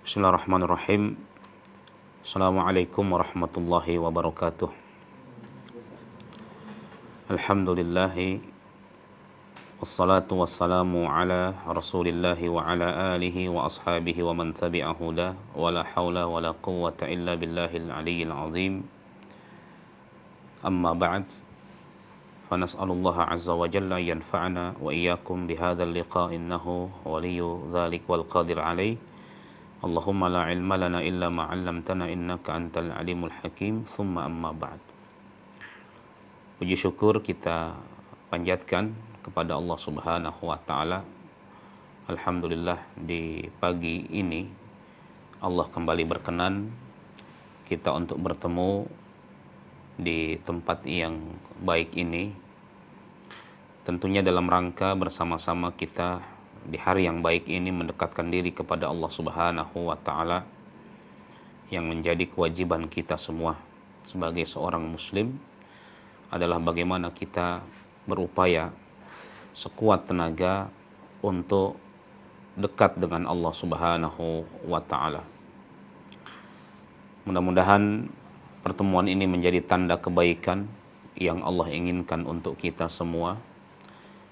Bismillahirrahmanirrahim. Assalamualaikum warahmatullahi wabarakatuh. Alhamdulillahi wassalatu wassalamu ala rasulillahi wa ala alihi wa ashabihi wa man tabi'ahu la wa la hawla wa la quwwata illa billahil aliyyil azim. Amma ba'd. Fanas'alullaha azza wa jalla yanfa'ana wa iyyakum bihadzal liqa' innahu waliyyu dzalik wal qadir alaih. Allahumma la ilma lana illa ma 'allamtana innaka antal alimul hakim. Thumma amma ba'd. Puji syukur kita panjatkan kepada Allah Subhanahu wa taala. Alhamdulillah di pagi ini Allah kembali berkenan kita untuk bertemu di tempat yang baik ini. Tentunya dalam rangka bersama-sama kita di hari yang baik ini mendekatkan diri kepada Allah Subhanahu wa taala, yang menjadi kewajiban kita semua sebagai seorang muslim adalah bagaimana kita berupaya sekuat tenaga untuk dekat dengan Allah Subhanahu wa taala. Mudah-mudahan pertemuan ini menjadi tanda kebaikan yang Allah inginkan untuk kita semua,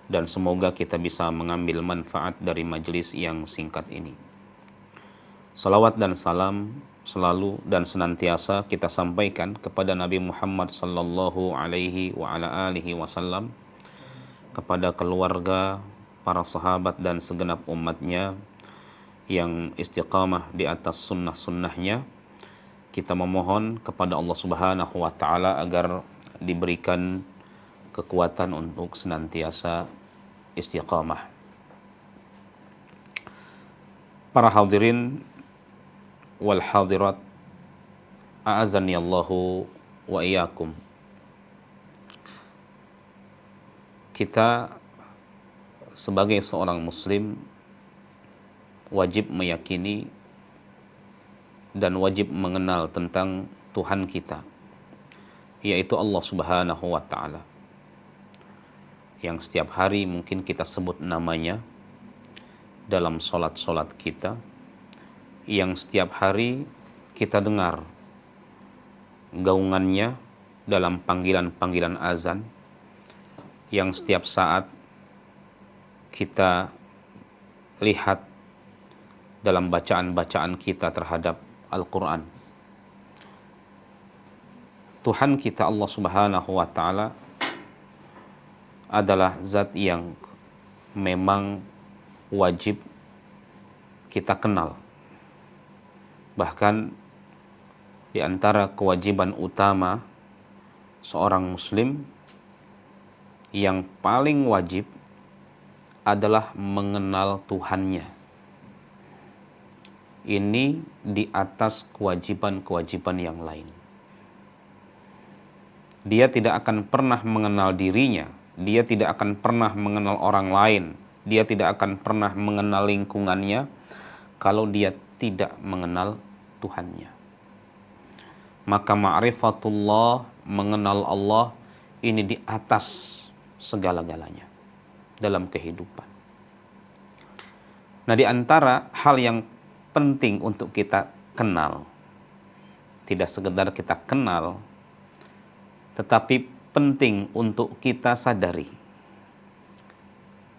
dan semoga kita bisa mengambil manfaat dari majelis yang singkat ini. Salawat dan salam selalu dan senantiasa kita sampaikan kepada Nabi Muhammad sallallahu alaihi wa ala alihi wasallam, kepada keluarga, para sahabat dan segenap umatnya yang istiqamah di atas sunnah-sunnahnya. Kita memohon kepada Allah Subhanahu wa taala agar diberikan kekuatan untuk senantiasa istiqamah. Para hadirin wal hadirat, a'azani Allahu wa iyyakum. Kita sebagai seorang muslim wajib meyakini dan wajib mengenal tentang Tuhan kita, yaitu Allah Subhanahu wa taala, yang setiap hari mungkin kita sebut namanya dalam solat-solat kita, yang setiap hari kita dengar gaungannya dalam panggilan-panggilan azan, yang setiap saat kita lihat dalam bacaan-bacaan kita terhadap Al-Quran. Tuhan kita Allah Subhanahu wa ta'ala adalah zat yang memang wajib kita kenal. Bahkan di antara kewajiban utama seorang muslim yang paling wajib adalah mengenal Tuhannya. Ini di atas kewajiban-kewajiban yang lain. Dia tidak akan pernah mengenal dirinya, dia tidak akan pernah mengenal orang lain, dia tidak akan pernah mengenal lingkungannya kalau dia tidak mengenal Tuhannya. Maka ma'rifatullah, mengenal Allah, ini di atas segala-galanya dalam kehidupan. Nah, di antara hal yang penting untuk kita kenal, tidak sekedar kita kenal, tetapi penting untuk kita sadari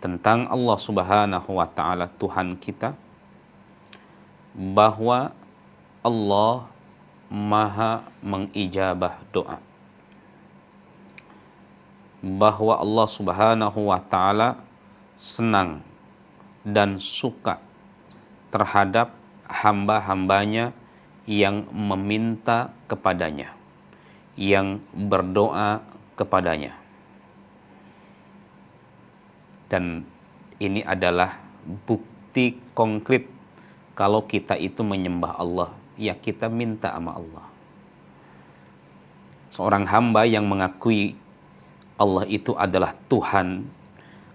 tentang Allah Subhanahu wa ta'ala, Tuhan kita, bahwa Allah maha mengijabah doa, bahwa Allah Subhanahu wa ta'ala senang dan suka terhadap hamba-hambanya yang meminta kepadanya, yang berdoa kepadanya. Dan ini adalah bukti konkret kalau kita itu menyembah Allah, ya kita minta sama Allah. Seorang hamba yang mengakui Allah itu adalah Tuhan,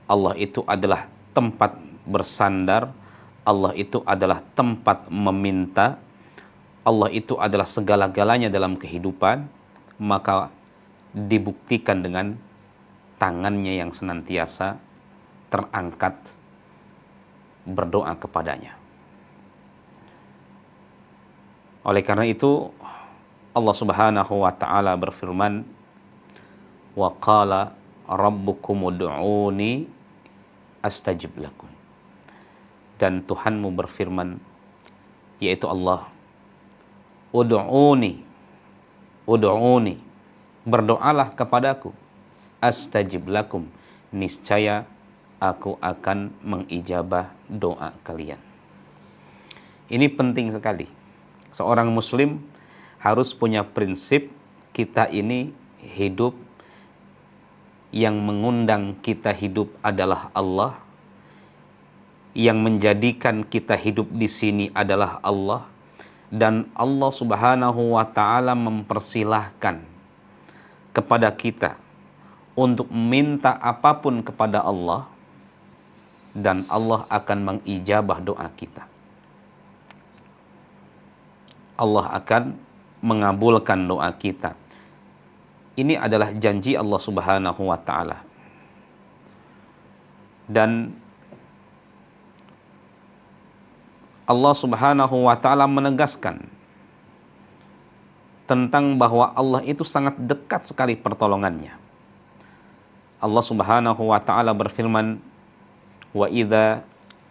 Allah itu adalah tempat bersandar, Allah itu adalah tempat meminta, Allah itu adalah segala-galanya dalam kehidupan, maka dibuktikan dengan tangannya yang senantiasa terangkat berdoa kepadanya. Oleh karena itu Allah Subhanahu wa taala berfirman, wa qala rabbukum ud'uni astajib lakum. Dan Tuhanmu berfirman, yaitu Allah, ud'uni, berdoalah kepadaku, astajib lakum, niscaya aku akan mengijabah doa kalian. Ini penting sekali. Seorang muslim harus punya prinsip, kita ini hidup, yang mengundang kita hidup adalah Allah, yang menjadikan kita hidup di sini adalah Allah, dan Allah Subhanahu wa taala mempersilahkan kepada kita untuk minta apapun kepada Allah, dan Allah akan mengijabah doa kita. Allah akan mengabulkan doa kita. Ini adalah janji Allah Subhanahu wa taala. Dan Allah Subhanahu wa taala menegaskan tentang bahwa Allah itu sangat dekat sekali pertolongannya. Allah Subhanahu wa taala berfirman, wa idza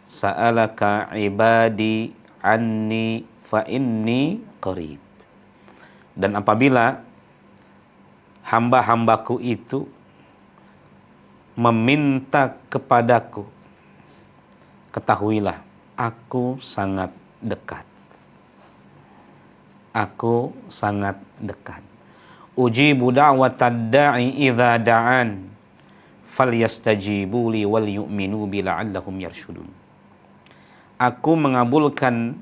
sa'alaka ibadi anni fa inni qarib. Dan apabila hamba-hambaku itu meminta kepadaku, ketahuilah aku sangat dekat. Aku sangat dekat. Ujibu da'watad da'i idza da'an falyastajibu li wal yu'minu bi la'allahum yarshudun. Aku mengabulkan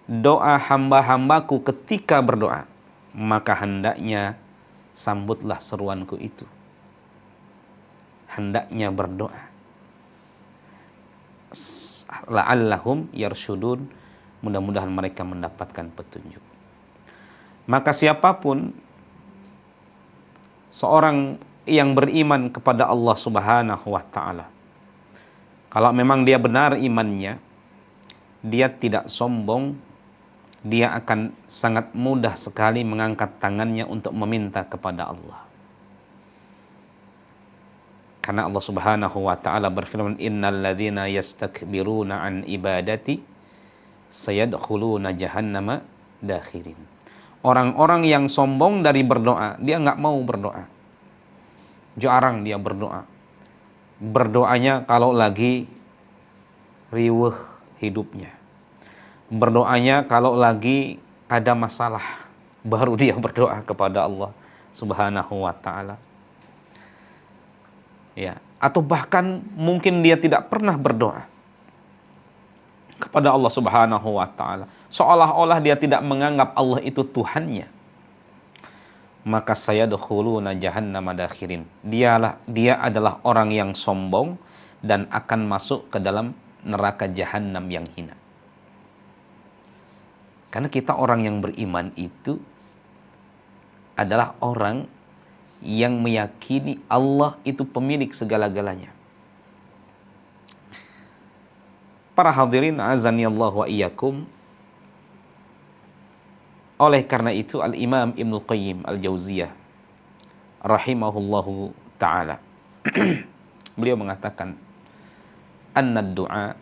doa hamba-hambaku ketika berdoa, maka hendaknya sambutlah seruanku itu. Hendaknya berdoa. La'allahum yarshudun, mudah-mudahan mereka mendapatkan petunjuk. Maka siapapun seorang yang beriman kepada Allah Subhanahu wa taala, kalau memang dia benar imannya, dia tidak sombong, dia akan sangat mudah sekali mengangkat tangannya untuk meminta kepada Allah. Karena Allah Subhanahu wa taala berfirman, innal ladzina yastakbiruna an ibadati sayadkhuluna jahannama dakhirin. Orang-orang yang sombong dari berdoa, dia nggak mau berdoa. Jarang dia berdoa. Berdoanya kalau lagi riweuh hidupnya. Berdoanya kalau lagi ada masalah, baru dia berdoa kepada Allah Subhanahu wa taala. Ya, atau bahkan mungkin dia tidak pernah berdoa kepada Allah Subhanahu wa taala, seolah-olah dia tidak menganggap Allah itu Tuhannya. Maka sayadkhuluna jahannama dakhirin. Dia adalah orang yang sombong dan akan masuk ke dalam neraka jahanam yang hina. Karena kita orang yang beriman itu adalah orang yang meyakini Allah itu pemilik segala-galanya. Para hadirin azani Allah wa iyyakum. Oleh karena itu Al-Imam Ibnul Qayyim Al-Jauziyah rahimahullahu ta'ala beliau mengatakan, anna du'a,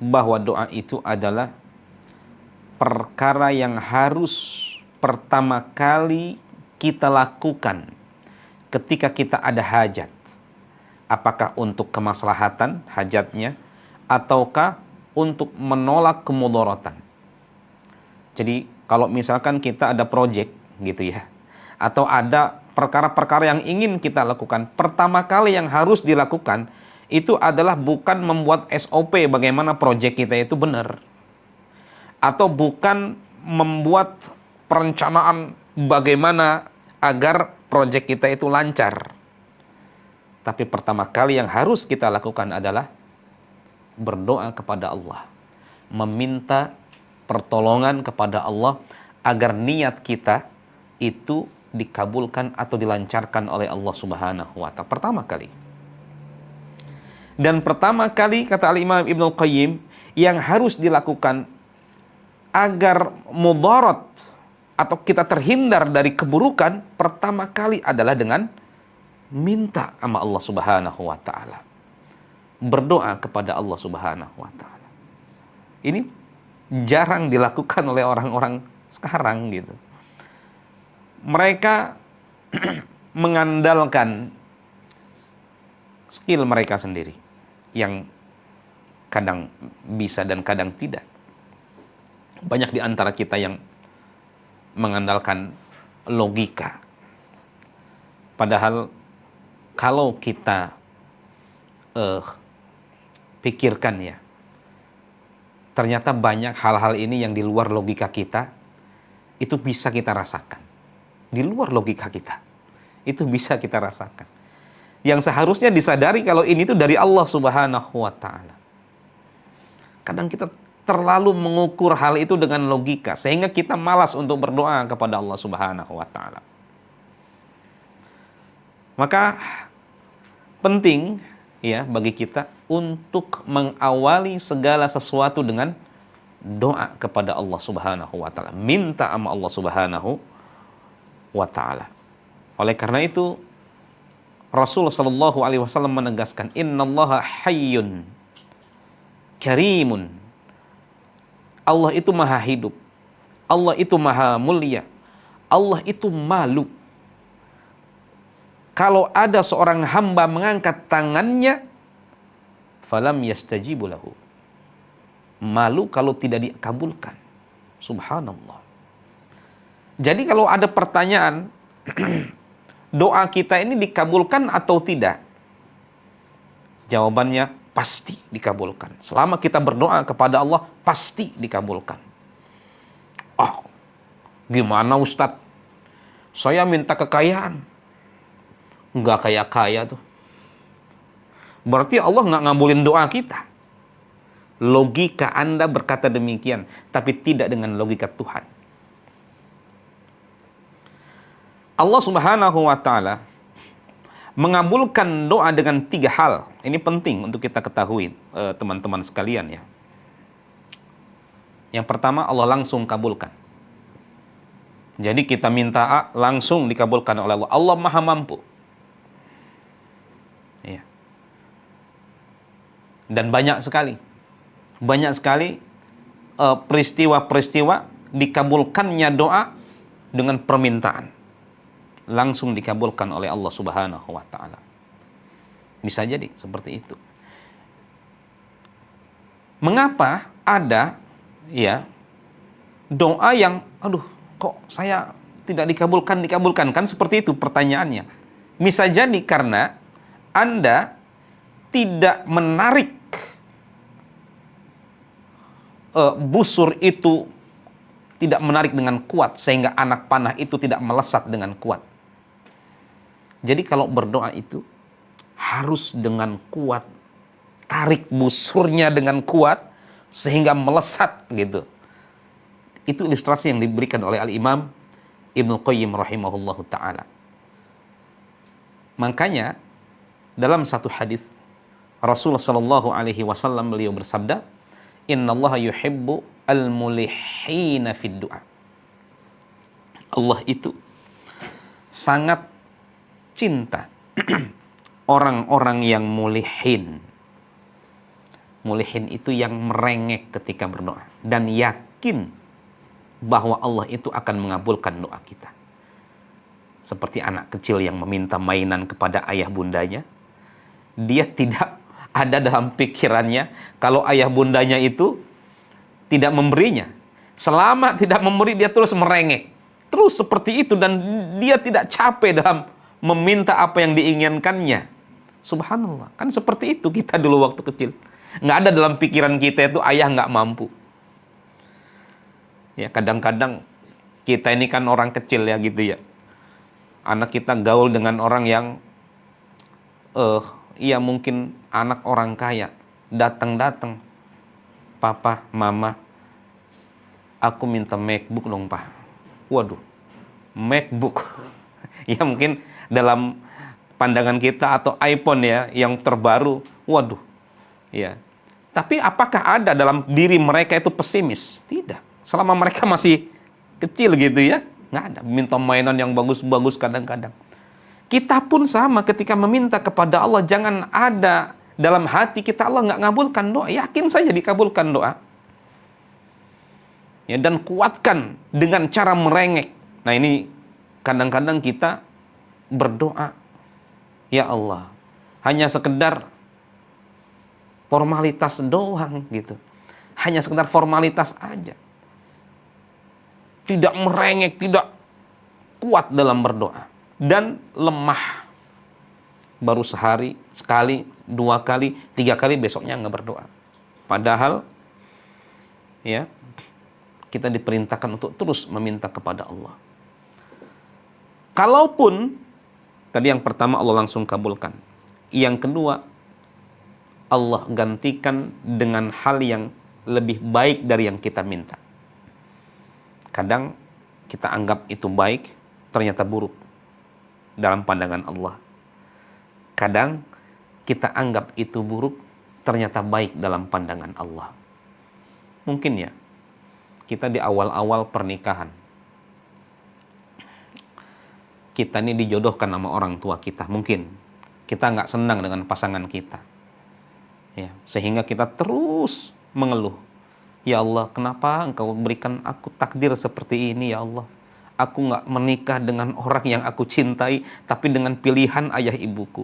bahwa doa itu adalah perkara yang harus pertama kali kita lakukan ketika kita ada hajat, apakah untuk kemaslahatan hajatnya ataukah untuk menolak kemudaratan. Jadi kalau misalkan kita ada project gitu ya, atau ada perkara-perkara yang ingin kita lakukan, pertama kali yang harus dilakukan itu adalah bukan membuat SOP bagaimana project kita itu benar, atau bukan membuat perencanaan bagaimana agar proyek kita itu lancar. Tapi pertama kali yang harus kita lakukan adalah berdoa kepada Allah, meminta pertolongan kepada Allah agar niat kita itu dikabulkan atau dilancarkan oleh Allah Subhanahu wa ta'ala. Pertama kali. Dan pertama kali, kata Al-Imam Ibnul Qayyim, yang harus dilakukan agar mudarat atau kita terhindar dari keburukan, pertama kali adalah dengan minta sama Allah Subhanahu wa taala. Berdoa kepada Allah Subhanahu wa taala. Ini jarang dilakukan oleh orang-orang sekarang gitu. Mereka mengandalkan skill mereka sendiri yang kadang bisa dan kadang tidak. Banyak di antara kita yang mengandalkan logika. Padahal kalau kita pikirkan ya, ternyata banyak hal-hal ini yang di luar logika kita, itu bisa kita rasakan. Di luar logika kita, itu bisa kita rasakan. Yang seharusnya disadari kalau ini tuh dari Allah Subhanahu wa ta'ala. Kadang kita terlalu mengukur hal itu dengan logika, sehingga kita malas untuk berdoa kepada Allah Subhanahu wa ta'ala. Maka penting ya bagi kita untuk mengawali segala sesuatu dengan doa kepada Allah Subhanahu wa ta'ala. Minta sama Allah Subhanahu wa ta'ala. Oleh karena itu Rasulullah sallallahu alaihi wasallam menegaskan, innallaha hayyun karimun. Allah itu maha hidup. Allah itu maha mulia. Allah itu malu. Kalau ada seorang hamba mengangkat tangannya, falam yastajibu lahu. Malu kalau tidak dikabulkan. Subhanallah. Jadi kalau ada pertanyaan, doa kita ini dikabulkan atau tidak? Jawabannya pasti dikabulkan. Selama kita berdoa kepada Allah, pasti dikabulkan. Oh, gimana Ustadz? Saya minta kekayaan. Nggak kaya-kaya tuh. Berarti Allah nggak ngabulin doa kita. Logika Anda berkata demikian, tapi tidak dengan logika Tuhan. Allah Subhanahu wa ta'ala mengabulkan doa dengan 3 hal. Ini penting untuk kita ketahui, teman-teman sekalian ya. Yang pertama, Allah langsung kabulkan. Jadi kita minta A, langsung dikabulkan oleh Allah. Allah maha mampu. Ya. Dan banyak sekali peristiwa-peristiwa dikabulkannya doa dengan permintaan. Langsung dikabulkan oleh Allah Subhanahu wa ta'ala. Bisa jadi seperti itu. Mengapa ada ya doa yang kok saya tidak dikabulkan kan seperti itu pertanyaannya. Bisa jadi karena Anda tidak menarik busur itu, tidak menarik dengan kuat sehingga anak panah itu tidak melesat dengan kuat. Jadi kalau berdoa itu harus dengan kuat, tarik busurnya dengan kuat sehingga melesat gitu. Itu ilustrasi yang diberikan oleh Al-Imam Ibnu Qayyim rahimahullahu ta'ala. Makanya dalam satu hadis Rasulullah sallallahu alaihi wasallam beliau bersabda, innallaha yuhibbu al-mulihina fid du'a. Allah itu sangat cinta orang-orang yang mulihin. Mulihin itu yang merengek ketika berdoa dan yakin bahwa Allah itu akan mengabulkan doa kita. Seperti anak kecil yang meminta mainan kepada ayah bundanya, dia tidak ada dalam pikirannya kalau ayah bundanya itu tidak memberinya. Selama tidak memberi, dia terus merengek. Terus seperti itu dan dia tidak capek dalam meminta apa yang diinginkannya. Subhanallah. Kan seperti itu kita dulu waktu kecil. Nggak ada dalam pikiran kita itu ayah nggak mampu. Ya kadang-kadang kita ini kan orang kecil ya gitu ya. Anak kita gaul dengan orang yang iya mungkin anak orang kaya. Datang-datang. Papa, mama, aku minta MacBook dong, Pak. Waduh, MacBook. Ya mungkin dalam pandangan kita atau iPhone ya yang terbaru. Waduh. Ya. Tapi apakah ada dalam diri mereka itu pesimis? Tidak. Selama mereka masih kecil gitu ya. Nggak ada. Minta mainan yang bagus-bagus kadang-kadang. Kita pun sama ketika meminta kepada Allah, jangan ada dalam hati kita Allah nggak ngabulkan doa. Yakin saja dikabulkan doa. Ya, dan kuatkan dengan cara merengek. Nah ini kadang-kadang kita berdoa, ya Allah, hanya sekedar formalitas doang gitu. Hanya sekedar formalitas aja. Tidak merengek, tidak kuat dalam berdoa. Dan lemah. Baru sehari, sekali, 2 kali, 3 kali, besoknya nggak berdoa. Padahal, ya, kita diperintahkan untuk terus meminta kepada Allah. Kalaupun, tadi yang pertama Allah langsung kabulkan. Yang kedua, Allah gantikan dengan hal yang lebih baik dari yang kita minta. Kadang kita anggap itu baik, ternyata buruk dalam pandangan Allah. Kadang kita anggap itu buruk, ternyata baik dalam pandangan Allah. Mungkin ya, kita di awal-awal pernikahan, kita ini dijodohkan sama orang tua kita. Mungkin kita nggak senang dengan pasangan kita, ya, sehingga kita terus mengeluh. Ya Allah, kenapa Engkau berikan aku takdir seperti ini, ya Allah? Aku nggak menikah dengan orang yang aku cintai, tapi dengan pilihan ayah ibuku.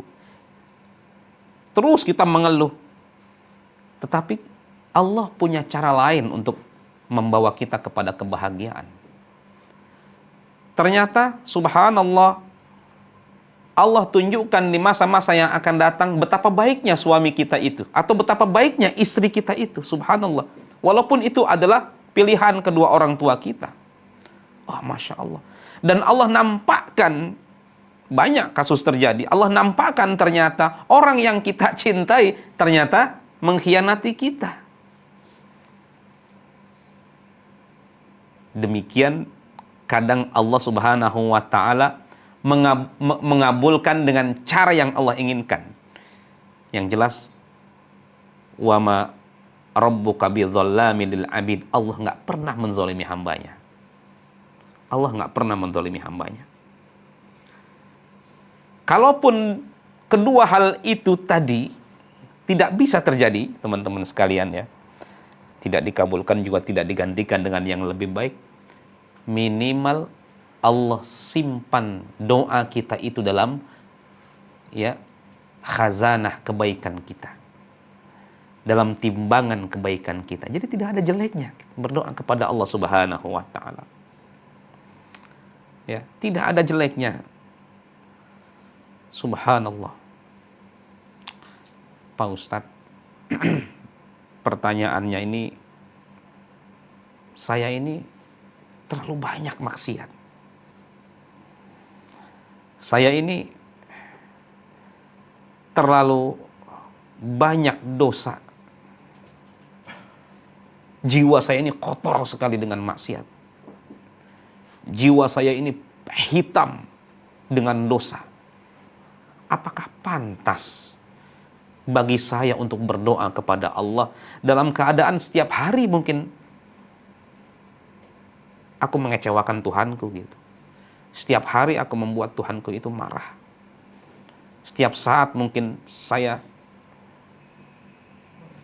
Terus kita mengeluh. Tetapi Allah punya cara lain untuk membawa kita kepada kebahagiaan. Ternyata, subhanallah, Allah tunjukkan di masa-masa yang akan datang betapa baiknya suami kita itu, atau betapa baiknya istri kita itu, subhanallah. Walaupun itu adalah pilihan kedua orang tua kita. Wah, Masya Allah. Dan Allah nampakkan, banyak kasus terjadi, Allah nampakkan ternyata orang yang kita cintai ternyata mengkhianati kita. Demikian kadang Allah Subhanahu wa ta'ala mengabulkan dengan cara yang Allah inginkan. Yang jelas, wa ma rabbuka bidzallamil lil abid. Allah nggak pernah menzalimi hambanya. Allah nggak pernah menzalimi hambanya. Kalaupun kedua hal itu tadi tidak bisa terjadi, teman-teman sekalian ya, tidak dikabulkan juga tidak digantikan dengan yang lebih baik, minimal Allah simpan doa kita itu dalam, ya, khazanah kebaikan kita, dalam timbangan kebaikan kita. Jadi tidak ada jeleknya berdoa kepada Allah Subhanahu wa ta'ala. Ya, tidak ada jeleknya. Subhanallah. Pak Ustadz, pertanyaannya ini, saya ini terlalu banyak maksiat. Saya ini terlalu banyak dosa. Jiwa saya ini kotor sekali dengan maksiat. Jiwa saya ini hitam dengan dosa. Apakah pantas bagi saya untuk berdoa kepada Allah dalam keadaan setiap hari mungkin aku mengecewakan Tuhanku gitu. Setiap hari aku membuat Tuhanku itu marah. Setiap saat mungkin saya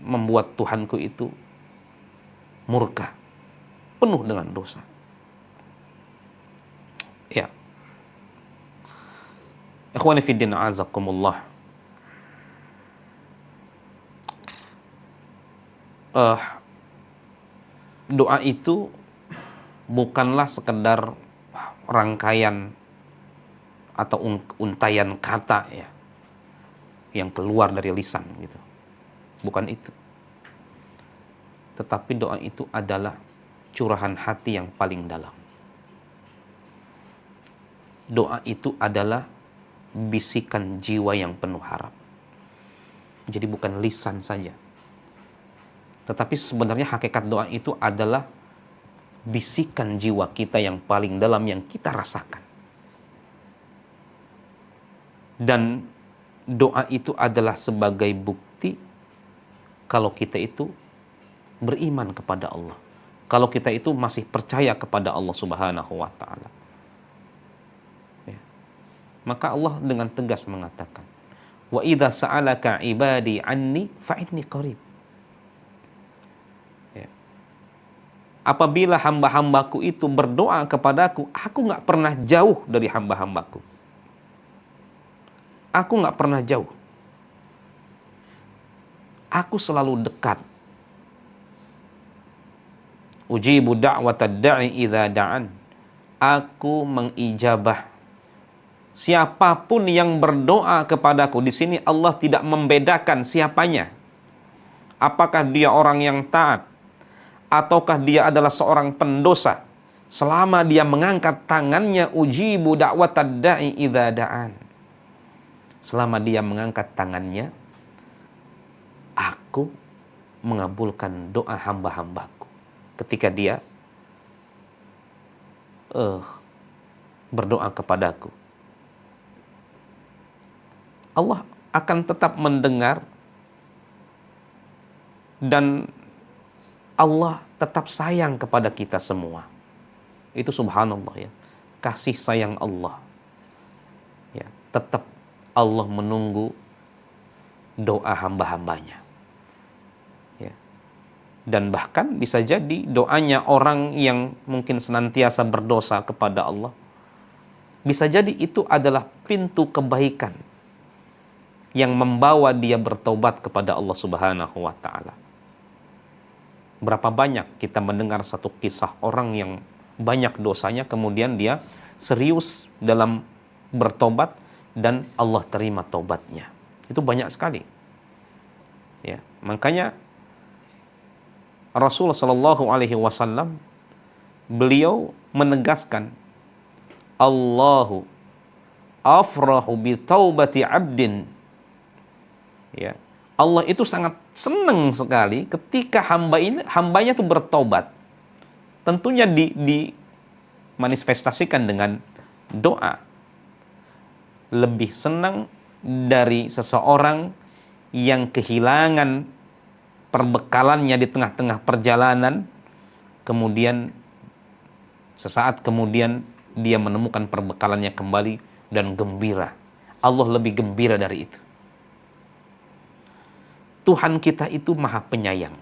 membuat Tuhanku itu murka, penuh dengan dosa. Ya. Ikhwani fiddin azakumullah. Doa itu bukanlah sekedar rangkaian atau untayan kata ya yang keluar dari lisan gitu. Bukan itu. Tetapi doa itu adalah curahan hati yang paling dalam. Doa itu adalah bisikan jiwa yang penuh harap. Jadi bukan lisan saja. Tetapi sebenarnya hakikat doa itu adalah bisikan jiwa kita yang paling dalam yang kita rasakan. Dan doa itu adalah sebagai bukti kalau kita itu beriman kepada Allah. kalau kita itu masih percaya kepada Allah Subhanahu wa taala. Ya. Maka Allah dengan tegas mengatakan, "Wa idza sa'alaka 'ibadi 'anni fa inni qarib." Ya. Apabila hamba-hambaku itu berdoa kepadaku, aku nggak pernah jauh dari hamba-hambaku. Aku nggak pernah jauh. Aku selalu dekat. Ujibu da'watad da'i idza da'an. Aku mengijabah siapapun yang berdoa kepadaku. Di sini Allah tidak membedakan siapanya. Apakah dia orang yang taat ataukah dia adalah seorang pendosa. Selama dia mengangkat tangannya, ujibu da'watad da'i idza da'an. Selama dia mengangkat tangannya, aku mengabulkan doa hamba-hambaku ketika dia berdoa kepadaku. Allah akan tetap mendengar dan Allah tetap sayang kepada kita semua. Itu subhanallah ya. Kasih sayang Allah. Ya, tetap Allah menunggu doa hamba-hambanya. Ya. Dan bahkan bisa jadi doanya orang yang mungkin senantiasa berdosa kepada Allah, bisa jadi itu adalah pintu kebaikan yang membawa dia bertobat kepada Allah Subhanahu wa taala. Berapa banyak kita mendengar satu kisah orang yang banyak dosanya, kemudian dia serius dalam bertobat dan Allah terima tobatnya. Itu banyak sekali. Ya, makanya Rasul sallallahu alaihi wasallam beliau menegaskan, Allahu afrahu bi taubati 'abdin. Ya. Allah itu sangat senang sekali ketika hambanya itu bertobat. Tentunya dimanifestasikan dengan doa. Lebih senang dari seseorang yang kehilangan perbekalannya di tengah-tengah perjalanan, kemudian sesaat kemudian dia menemukan perbekalannya kembali dan gembira. Allah lebih gembira dari itu. Tuhan kita itu maha penyayang.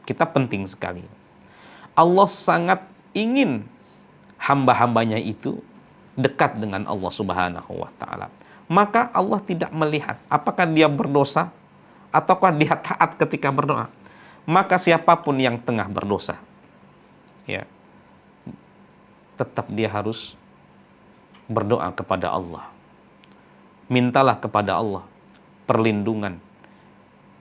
Kita penting sekali. Allah sangat ingin hamba-hambanya itu dekat dengan Allah Subhanahu wa taala. Maka Allah tidak melihat apakah dia berdosa ataukah dia taat ketika berdoa. Maka siapapun yang tengah berdosa, ya, tetap dia harus berdoa kepada Allah. Mintalah kepada Allah perlindungan,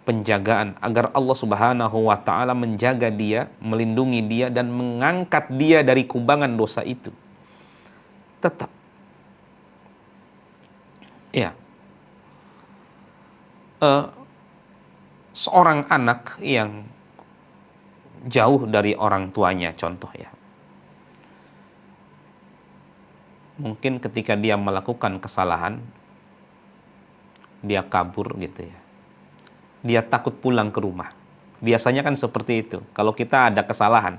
penjagaan agar Allah Subhanahu wa taala menjaga dia, melindungi dia dan mengangkat dia dari kubangan dosa itu. Tetap. Ya. Seorang anak yang jauh dari orang tuanya, contoh ya. Mungkin ketika dia melakukan kesalahan, dia kabur gitu ya. Dia takut pulang ke rumah. Biasanya kan seperti itu. Kalau kita ada kesalahan,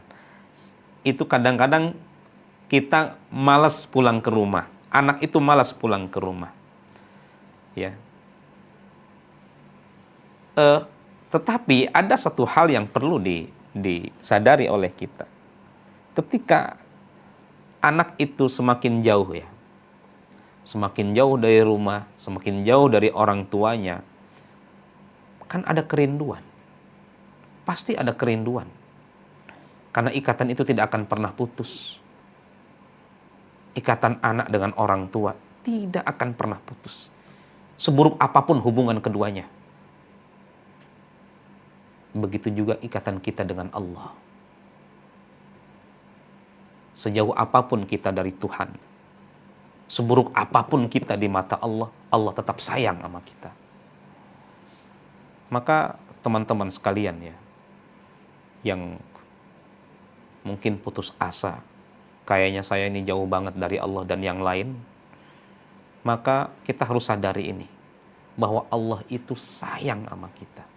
itu kadang-kadang kita malas pulang ke rumah. Anak itu malas pulang ke rumah. Ya. Tetapi ada satu hal yang perlu disadari oleh kita. Ketika anak itu semakin jauh ya, semakin jauh dari rumah, semakin jauh dari orang tuanya, kan ada kerinduan. Pasti ada kerinduan. Karena ikatan itu tidak akan pernah putus. Ikatan anak dengan orang tua tidak akan pernah putus. Seburuk apapun hubungan keduanya. Begitu juga ikatan kita dengan Allah. Sejauh apapun kita dari Tuhan, seburuk apapun kita di mata Allah, Allah tetap sayang sama kita. Maka teman-teman sekalian ya, yang mungkin putus asa, kayaknya saya ini jauh banget dari Allah dan yang lain, maka kita harus sadari ini, bahwa Allah itu sayang sama kita.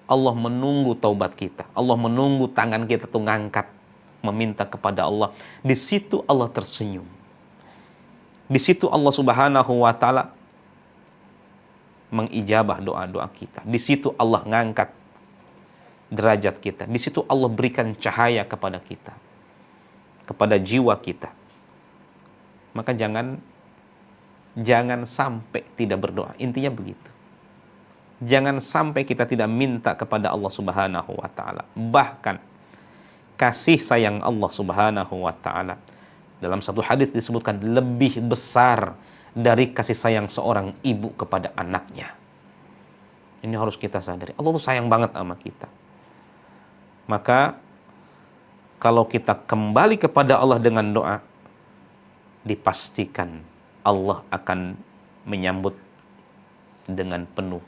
Allah menunggu taubat kita. Allah menunggu tangan kita tuh ngangkat. meminta kepada Allah, di situ Allah tersenyum. Di situ Allah Subhanahu wa taala mengijabah doa-doa kita. Di situ Allah ngangkat derajat kita. Di situ Allah berikan cahaya kepada kita, kepada jiwa kita. Maka jangan sampai tidak berdoa. Intinya begitu. Jangan sampai kita tidak minta kepada Allah Subhanahu wa taala. Bahkan kasih sayang Allah Subhanahu wa taala dalam satu hadis disebutkan lebih besar dari kasih sayang seorang ibu kepada anaknya. Ini harus kita sadari. Allah tuh sayang banget sama kita. Maka kalau kita kembali kepada Allah dengan doa, dipastikan Allah akan menyambut dengan penuh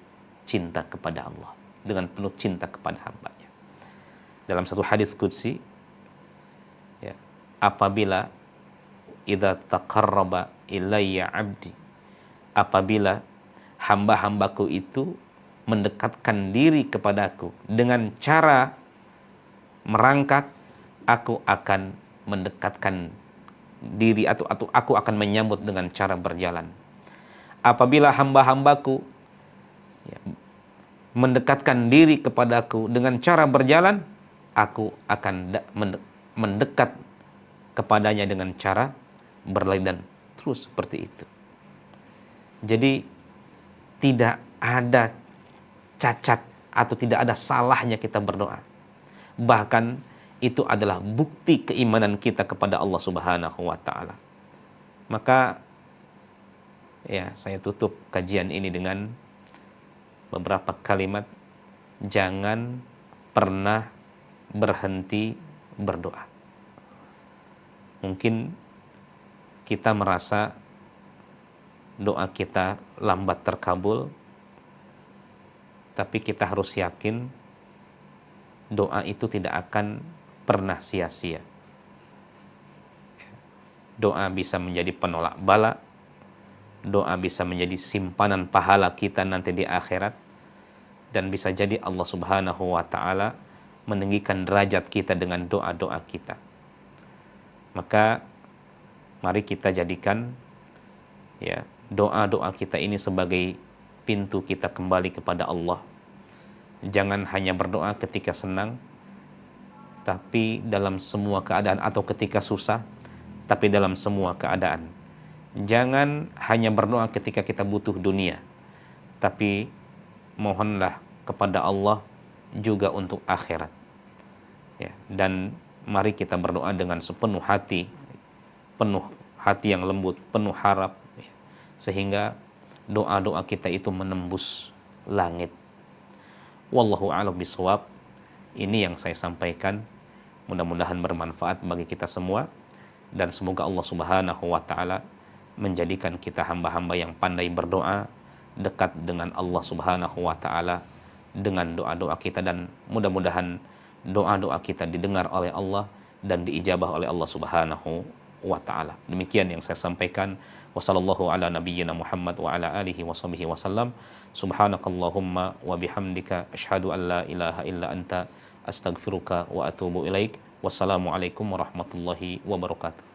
cinta kepada Allah, dengan penuh cinta kepada hambanya. Dalam satu hadis qudsi, ya, apabila idza taqarraba ilayya 'abdi, apabila hamba-hambaku itu mendekatkan diri kepadaku dengan cara merangkak, aku akan mendekatkan diri atau aku akan menyambut dengan cara berjalan. Apabila hamba-hambaku mendekatkan diri kepadaku dengan cara berjalan, aku akan mendekat kepadanya dengan cara berlari, dan terus seperti itu. Jadi tidak ada cacat atau tidak ada salahnya kita berdoa. Bahkan itu adalah bukti keimanan kita kepada Allah Subhanahu wa taala. Maka ya, saya tutup kajian ini dengan beberapa kalimat. Jangan pernah berhenti berdoa. Mungkin kita merasa doa kita lambat terkabul, tapi kita harus yakin doa itu tidak akan pernah sia-sia. Doa bisa menjadi penolak bala, doa bisa menjadi simpanan pahala kita nanti di akhirat, dan bisa jadi Allah Subhanahu wa taala meninggikan derajat kita dengan doa-doa kita. Maka mari kita jadikan ya doa-doa kita ini sebagai pintu kita kembali kepada Allah. Jangan hanya berdoa ketika senang, tapi dalam semua keadaan, atau ketika susah, tapi dalam semua keadaan. Jangan hanya berdoa ketika kita butuh dunia, tapi mohonlah kepada Allah juga untuk akhirat. Ya, dan mari kita berdoa dengan sepenuh hati yang lembut, penuh harap, ya, sehingga doa-doa kita itu menembus langit. Wallahu a'lam bishawab. Ini yang saya sampaikan. Mudah-mudahan bermanfaat bagi kita semua, dan semoga Allah Subhanahu wa taala menjadikan kita hamba-hamba yang pandai berdoa, dekat dengan Allah Subhanahu wa taala dengan doa-doa kita, dan mudah-mudahan doa-doa kita didengar oleh Allah dan diijabah oleh Allah Subhanahu wa taala. Demikian yang saya sampaikan. Wassallallahu ala nabiyyina Muhammad wa ala alihi washabihi wasallam. Subhanakallahumma wa bihamdika asyhadu an la ilaha illa anta astaghfiruka wa atubu ilaik. Wassalamualaikum warahmatullahi wabarakatuh.